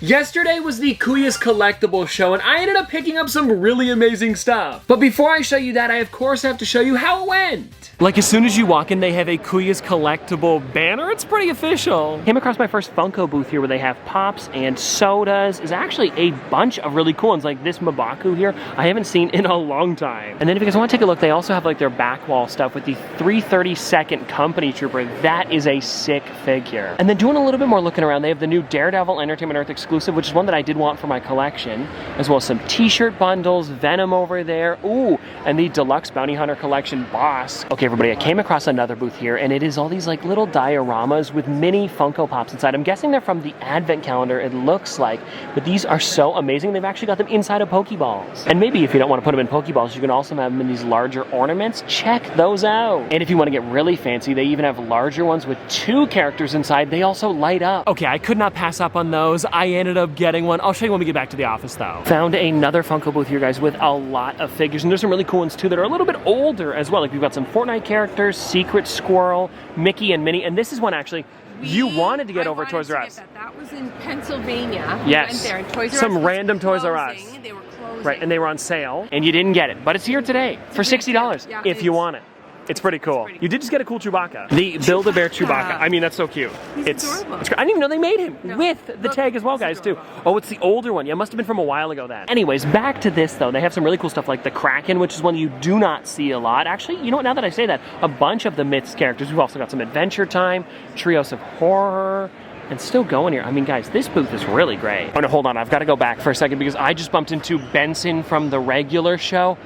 Yesterday was the Kuya's Collectible show, and I ended up picking up some really amazing stuff. But before I show you that, I of course have to show you how it went. Like, as soon as you walk in, they have a Kuya's Collectible banner. It's pretty official. Came across my first Funko booth here where they have pops and sodas. There's actually a bunch of really cool ones, like this Mabaku here, I haven't seen in a long time. And then if you guys want to take a look, they also have like their back wall stuff with the 332nd Company Trooper. That is a sick figure. And then doing a little bit more looking around, they have the new Daredevil Entertainment Earth exclusive, which is one that I did want for my collection, as well as some t-shirt bundles, Venom over there, ooh, and the Deluxe Bounty Hunter Collection Boss. Okay, everybody, I came across another booth here, and it is all these like little dioramas with mini Funko Pops inside. I'm guessing they're from the Advent calendar, it looks like, but these are so amazing. They've actually got them inside of Pokeballs. And maybe if you don't want to put them in Pokeballs, you can also have them in these larger ornaments. Check those out. And if you want to get really fancy, they even have larger ones with 2 characters inside. They also light up. Okay, I could not pass up on those. I ended up getting one. I'll show you when we get back to the office though. Found another Funko booth here, guys, with a lot of figures, and there's some really cool ones too that are a little bit older as well. Like we've got some Fortnite characters, Secret Squirrel, Mickey and Minnie, and this is one actually you wanted to get over at Toys R Us. That was in Pennsylvania. Yes. We went there, and Toys R Us some was random Toys R Us. They were closing. Right, and they were on sale, and you didn't get it, but it's here today for $60 if you want it. It's pretty cool. You did just get a cool Chewbacca. The Build-A-Bear Chewbacca. I mean, that's so cute. It's adorable. I didn't even know they made him with the tag as well, guys, too. Oh, it's the older one. Yeah, it must have been from a while ago then. Anyways, back to this, though. They have some really cool stuff like the Kraken, which is one you do not see a lot. Actually, you know what, now that I say that, a bunch of the Myths characters. We've also got some Adventure Time, Trios of Horror, and still going here. I mean, guys, this booth is really great. Oh no, hold on, I've got to go back for a second because I just bumped into Benson from the regular show.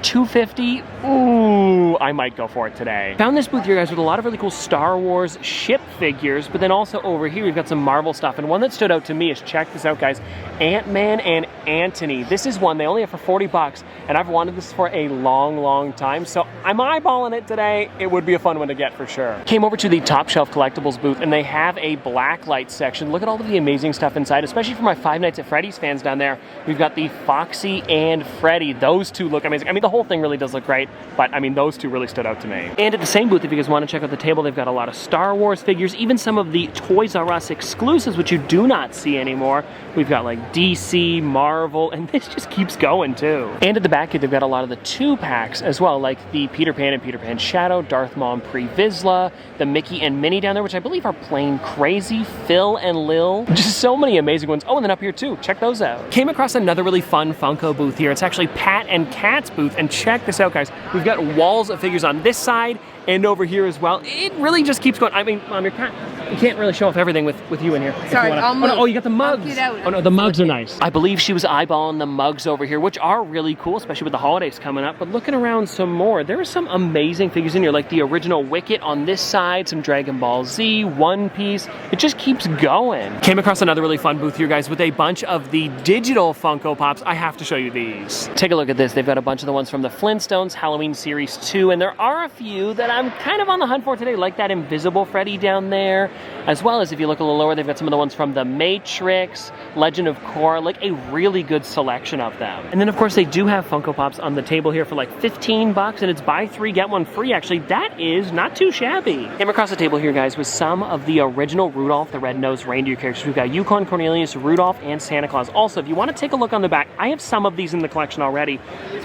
$250, ooh, I might go for it today. Found this booth here, guys, with a lot of really cool Star Wars ship figures, but then also over here, we've got some Marvel stuff, and one that stood out to me is, check this out, guys, Ant-Man and Antony. This is one they only have for 40 bucks, and I've wanted this for a long, long time, so I'm eyeballing it today. It would be a fun one to get for sure. Came over to the Top Shelf Collectibles booth, and they have a Blacklight section. Look at all of the amazing stuff inside, especially for my Five Nights at Freddy's fans down there. We've got the Foxy and Freddy. Those two look amazing. I mean, the whole thing really does look great, but I mean, those two really stood out to me. And at the same booth, if you guys want to check out the table, they've got a lot of Star Wars figures, even some of the Toys R Us exclusives, which you do not see anymore. We've got like DC, Marvel, and this just keeps going too. And at the back here, they've got a lot of the 2-packs as well, like the Peter Pan and Peter Pan Shadow, Darth Maul and Pre-Vizsla, the Mickey and Minnie down there, which I believe are plain crazy, Phil and Lil. Just so many amazing ones. Oh, and then up here too, check those out. Came across another really fun Funko booth here. It's actually Pat and Cat's booth, and check this out, guys. We've got walls of figures on this side and over here as well. It really just keeps going. I mean, Mom, you can't really show off everything with you in here. Sorry, I'll move. Oh, you got the mugs. Get out. Oh no, the mugs are nice. I believe she was eyeballing the mugs over here, which are really cool, especially with the holidays coming up. But looking around some more, there are some amazing figures in here, like the original Wicket on this side, some Dragon Ball Z, One Piece. It just keeps going. Came across another really fun booth here, guys, with a bunch of the digital Funko Pops. I have to show you these. Take a look at this. They've got a bunch of the ones from the Flintstones, Halloween Series 2, and there are a few that I'm kind of on the hunt for today, like that Invisible Freddy down there, as well as if you look a little lower, they've got some of the ones from The Matrix, Legend of Korra, like a really good selection of them. And then of course they do have Funko Pops on the table here for like 15 bucks, and it's buy 3, get 1 free. Actually, that is not too shabby. Came across the table here, guys, with some of the original Rudolph the Red-Nosed Reindeer characters. We've got Yukon Cornelius, Rudolph, and Santa Claus. Also, if you want to take a look on the back, I have some of these in the collection already.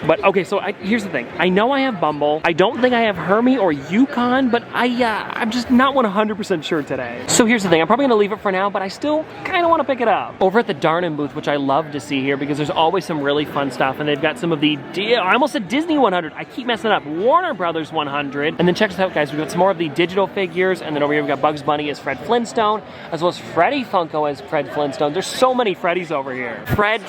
But okay, so here's the thing. I know I have Bumble. I don't think I have Hermie or Yukon, but I'm just not 100% sure today. So here's the thing. I'm probably going to leave it for now, but I still kind of want to pick it up. Over at the Darnin booth, which I love to see here because there's always some really fun stuff, and they've got some of the, I almost said Disney 100. I keep messing up. Warner Brothers 100. And then check this out, guys. We've got some more of the digital figures, and then over here we've got Bugs Bunny as Fred Flintstone, as well as Freddy Funko as Fred Flintstone. There's so many Freddys over here. Fred.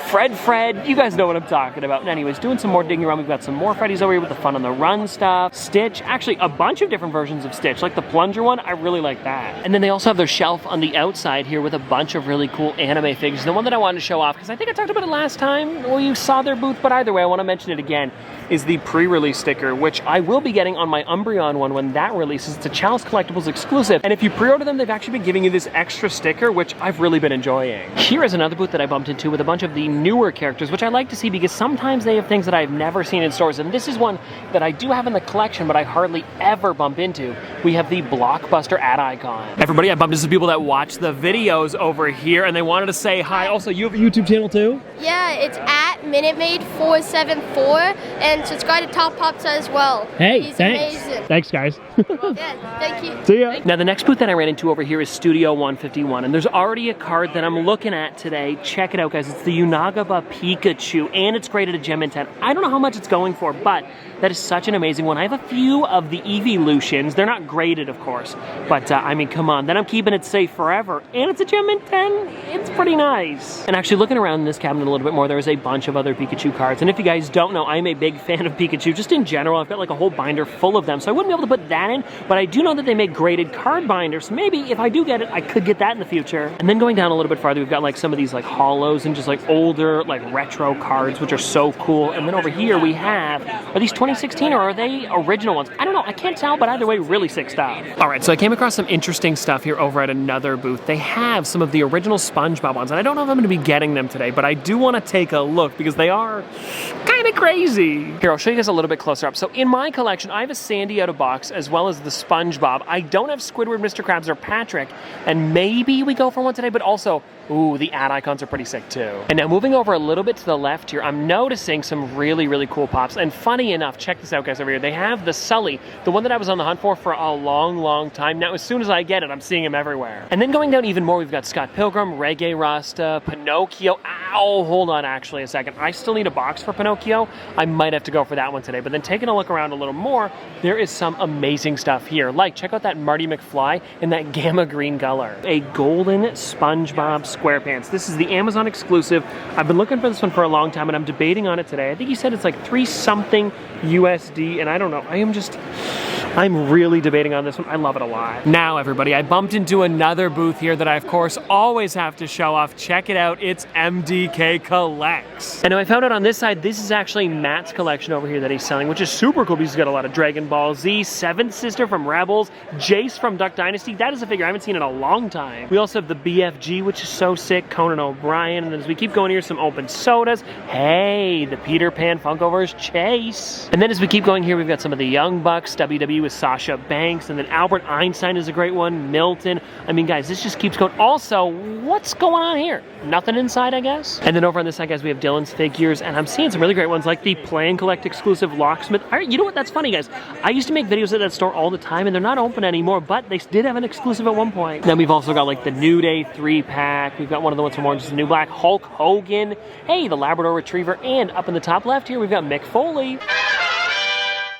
You guys know what I'm talking about. And anyways, doing some more digging around, we've got some more Freddys over here with the Fun on the Run stuff. Stitch. Actually, a bunch of different versions of Stitch. Like the Plunger one, I really like that. And then they also have their shelf on the outside here with a bunch of really cool anime figures. The one that I wanted to show off, because I think I talked about it last time, well, you saw their booth, but either way, I want to mention it again, is the pre-release sticker, which I will be getting on my Umbreon one when that releases. It's a Chalice Collectibles exclusive, and if you pre-order them, they've actually been giving you this extra sticker, which I've really been enjoying. Here is another booth that I bumped into with a bunch of the newer characters, which I like to see because sometimes they have things that I've never seen in stores, and this is one that I do have in the collection, but I hardly ever bump into, we have the Blockbuster ad icon. Everybody, I bumped into some people that watch the videos over here, and they wanted to say hi. Also, you have a YouTube channel too? Yeah, it's at MinuteMaid474, and subscribe to Top Pops as well. Hey, He's thanks. amazing. Thanks, guys. Yeah, thank you. See ya. Now, the next booth that I ran into over here is Studio 151, and there's already a card that I'm looking at today. Check it out, guys. It's the Unagaba Pikachu, and it's graded a gem in 10. I don't know how much it's going for, but that is such an amazing one. I have a few of the Evolutions. They're not graded, of course, but I mean, come on. Then I'm keeping it safe forever, and it's a gem in 10. It's pretty nice. And actually, looking around in this cabinet a little bit more, there is a bunch of other Pikachu cards, and if you guys don't know, I'm a big fan of Pikachu, just in general. I've got like a whole binder full of them, so I wouldn't be able to put that in, but I do know that they make graded card binders, so maybe if I do get it, I could get that in the future. And then going down a little bit farther, we've got like some of these like holos and just like older like retro cards, which are so cool. And then over here we have, are these 2016 or are they original ones? I don't know, I can't tell, but either way, really sick stuff. All right, so I came across some interesting stuff here over at another booth. They have some of the original Spongebob ones, and I don't know if I'm gonna be getting them today, but I do wanna take a look because they are kind of crazy. Here, I'll show you guys a little bit closer up. So in my collection, I have a Sandy out of box as well as the Spongebob. I don't have Squidward, Mr. Krabs, or Patrick, and maybe we go for one today, but also, ooh, the ad icons are pretty sick too. And now moving over a little bit to the left here, I'm noticing some really, really cool pops. And funny enough, check this out, guys, over here. They have the Sully, the one that I was on the hunt for a long, long time. Now, as soon as I get it, I'm seeing him everywhere. And then going down even more, we've got Scott Pilgrim, Reggae Rasta, Pinocchio. Ow, hold on actually a second. I still need a box for Pinocchio. I might have to go for that one today. But then taking a look around a little more, there is some amazing stuff here. Like, check out that Marty McFly in that gamma green color. A golden SpongeBob SquarePants. This is the Amazon exclusive. I've been looking for this one for a long time, and I'm debating on it today. I think he said it's like 3 something USD, and I don't know. I'm really debating on this one. I love it a lot. Now, everybody, I bumped into another booth here that I, of course, always have to show off. Check it out. It's MDK Collects. And now I found out on this side, this is actually Matt's collection over here that he's selling, which is super cool because he's got a lot of Dragon Ball Z, Seventh Sister from Rebels, Jace from Duck Dynasty. That is a figure I haven't seen in a long time. We also have the BFG, which is so sick, Conan O'Brien, and then as we keep going here, some open sodas. Hey, the Peter Pan Funkoverse Chase. And then as we keep going here, we've got some of the Young Bucks, WWE with Sasha Banks, and then Albert Einstein is a great one, Milton. I mean, guys, this just keeps going. Also, what's going on here? Nothing inside, I guess? And then over on this side, guys, we have Dylan's figures, and I'm seeing some really great ones like the Play and Collect exclusive Locksmith. You know what? That's funny, guys. I used to make videos at that store all the time, and they're not open anymore, but they did have an exclusive at one point. Then we've also got like the New Day 3-pack. We've got one of the ones from Orange is the New Black, Hulk Hogan. Hey, the Labrador Retriever, and up in the top left here, we've got Mick Foley.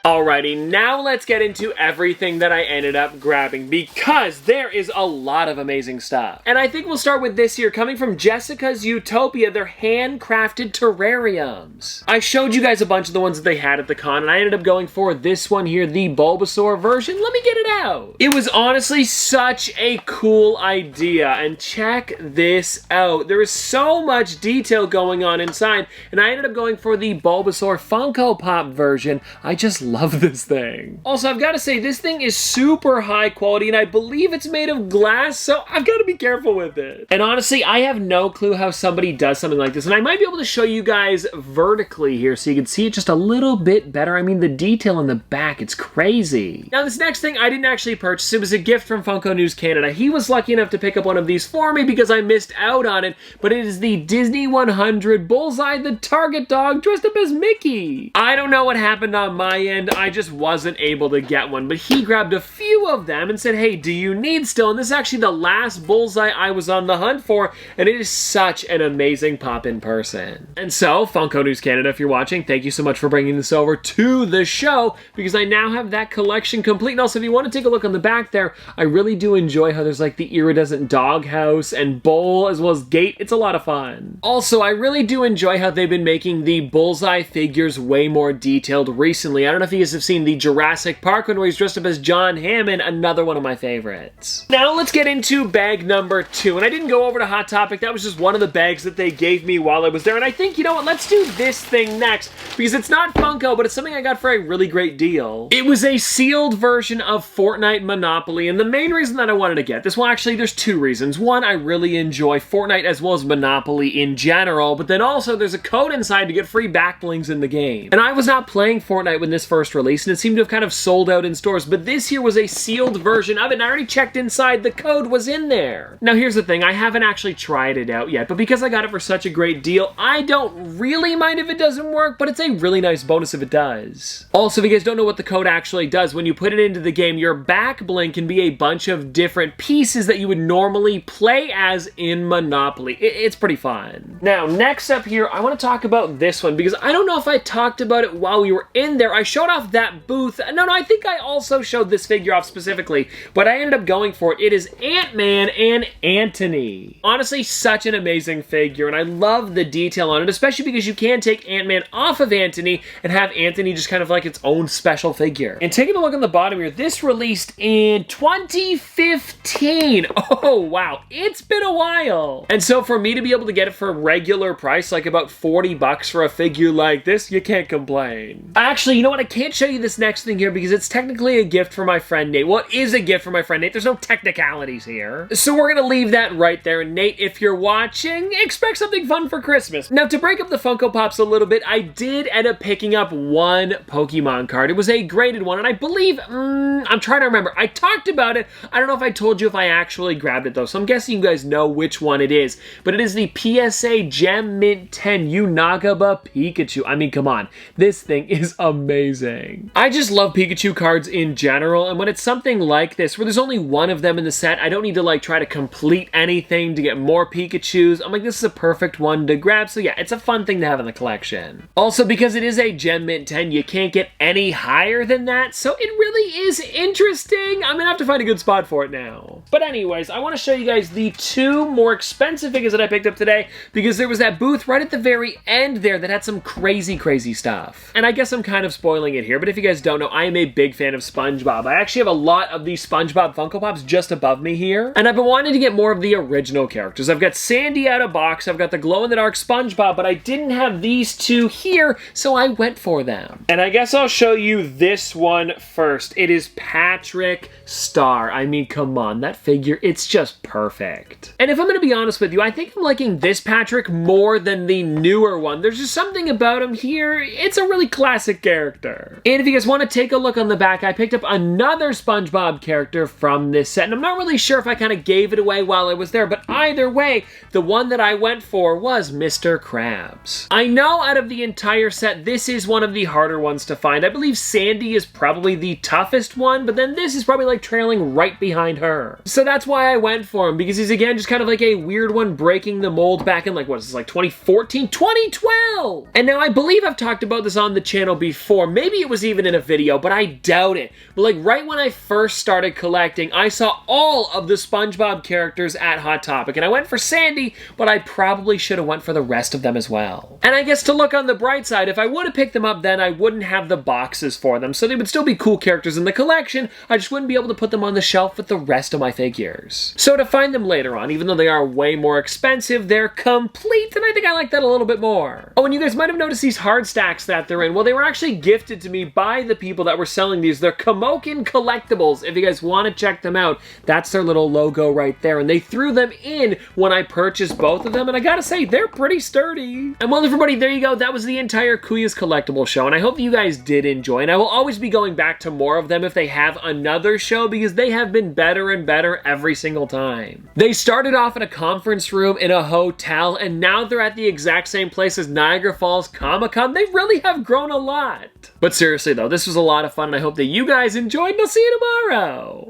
Alrighty, now let's get into everything that I ended up grabbing because there is a lot of amazing stuff. And I think we'll start with this here, coming from Jessica's Utopia. They're handcrafted terrariums. I showed you guys a bunch of the ones that they had at the con, and I ended up going for this one here, the Bulbasaur version. Let me get it out. It was honestly such a cool idea, and check this out. There is so much detail going on inside, and I ended up going for the Bulbasaur Funko Pop version. I just love this thing. Also, I've got to say, this thing is super high quality, and I believe it's made of glass, so I've got to be careful with it. And honestly, I have no clue how somebody does something like this, and I might be able to show you guys vertically here so you can see it just a little bit better. I mean, the detail in the back, it's crazy. Now, this next thing I didn't actually purchase. It was a gift from Funko News Canada. He was lucky enough to pick up one of these for me because I missed out on it, but it is the Disney 100 Bullseye the Target dog dressed up as Mickey. I don't know what happened on my end. I just wasn't able to get one, but he grabbed a few of them and said, hey, do you need still? And this is actually the last Bullseye I was on the hunt for, and it is such an amazing pop in person. And so, Funko News Canada, if you're watching, thank you so much for bringing this over to the show, because I now have that collection complete. And also, if you want to take a look on the back there, I really do enjoy how there's like the iridescent doghouse and bowl as well as gate. It's a lot of fun. Also, I really do enjoy how they've been making the Bullseye figures way more detailed recently. I don't know if you guys have seen the Jurassic Park one where he's dressed up as John Hammond, another one of my favorites. Now let's get into bag number 2, and I didn't go over to Hot Topic. That was just one of the bags that they gave me while I was there, and I think, you know what, let's do this thing next, because it's not Funko, but it's something I got for a really great deal. It was a sealed version of Fortnite Monopoly, and the main reason that I wanted to get this, well, actually, there's 2 reasons. One, I really enjoy Fortnite as well as Monopoly in general, but then also there's a code inside to get free backblings in the game. And I was not playing Fortnite when this first first release, and it seemed to have kind of sold out in stores, but this here was a sealed version of it, and I already checked inside, the code was in there. Now here's the thing, I haven't actually tried it out yet, but because I got it for such a great deal, I don't really mind if it doesn't work, but it's a really nice bonus if it does. Also, if you guys don't know what the code actually does, when you put it into the game, your back bling can be a bunch of different pieces that you would normally play as in Monopoly. It's pretty fun. Now, next up here, I want to talk about this one, because I don't know if I talked about it while we were in there. I showed off that booth. No, I think I also showed this figure off specifically, but I ended up going for it. It is Ant-Man and Antony. Honestly, such an amazing figure, and I love the detail on it, especially because you can take Ant-Man off of Antony and have Antony just kind of like its own special figure. And taking a look on the bottom here, this released in 2015. Oh, wow. It's been a while. And so for me to be able to get it for a regular price, like about 40 bucks for a figure like this, you can't complain. Actually, you know what? I can't show you this next thing here because it's technically a gift for my friend Nate. Well, it is a gift for my friend Nate. There's no technicalities here. So we're gonna leave that right there. And Nate, if you're watching, expect something fun for Christmas. Now, to break up the Funko Pops a little bit, I did end up picking up one Pokemon card. It was a graded one, and I believe, I'm trying to remember. I talked about it. I don't know if I told you if I actually grabbed it, though, so I'm guessing you guys know which one it is. But it is the PSA Gem Mint 10 Unagaba Pikachu. I mean, come on. This thing is amazing. I just love Pikachu cards in general, and when it's something like this, where there's only one of them in the set, I don't need to, like, try to complete anything to get more Pikachus. I'm like, this is a perfect one to grab, so yeah, it's a fun thing to have in the collection. Also, because it is a Gem Mint 10, you can't get any higher than that, so it really is interesting. I'm gonna have to find a good spot for it now. But anyways, I want to show you guys the two more expensive figures that I picked up today, because there was that booth right at the very end there that had some crazy, crazy stuff. And I guess I'm kind of spoiling it here, but if you guys don't know, I am a big fan of SpongeBob. I actually have a lot of these SpongeBob Funko Pops just above me here, and I've been wanting to get more of the original characters. I've got Sandy out of box, I've got the glow-in-the-dark SpongeBob, but I didn't have these two here, so I went for them. And I guess I'll show you this one first. It is Patrick Star. I mean, come on, that figure, it's just perfect. And if I'm gonna be honest with you, I think I'm liking this Patrick more than the newer one. There's just something about him here. It's a really classic character. And if you guys want to take a look on the back, I picked up another SpongeBob character from this set, and I'm not really sure if I kind of gave it away while I was there, but either way, the one that I went for was Mr. Krabs. I know out of the entire set, this is one of the harder ones to find. I believe Sandy is probably the toughest one, but then this is probably like trailing right behind her. So that's why I went for him, because he's again just kind of like a weird one breaking the mold back in like, what is this, like 2014? 2012! And now I believe I've talked about this on the channel before. Maybe it was even in a video, but I doubt it. But like right when I first started collecting, I saw all of the SpongeBob characters at Hot Topic, and I went for Sandy, but I probably should have went for the rest of them as well. And I guess to look on the bright side, if I would have picked them up then, I wouldn't have the boxes for them, so they would still be cool characters in the collection. I just wouldn't be able to put them on the shelf with the rest of my figures. So to find them later on, even though they are way more expensive, they're complete, and I think I like that a little bit more. Oh, and you guys might have noticed these hard stacks that they're in. Well, they were actually gifted to me by the people that were selling these. They're Kamokin Collectibles. If you guys want to check them out, that's their little logo right there, and they threw them in when I purchased both of them, and I gotta say, they're pretty sturdy. And well, everybody, there you go. That was the entire Kuya's Collectible show, and I hope you guys did enjoy, and I will always be going back to more of them if they have another show, because they have been better and better every single time. They started off in a conference room in a hotel, and now they're at the exact same place as Niagara Falls Comic-Con. They really have grown a lot. But seriously though, this was a lot of fun, and I hope that you guys enjoyed, and I'll see you tomorrow.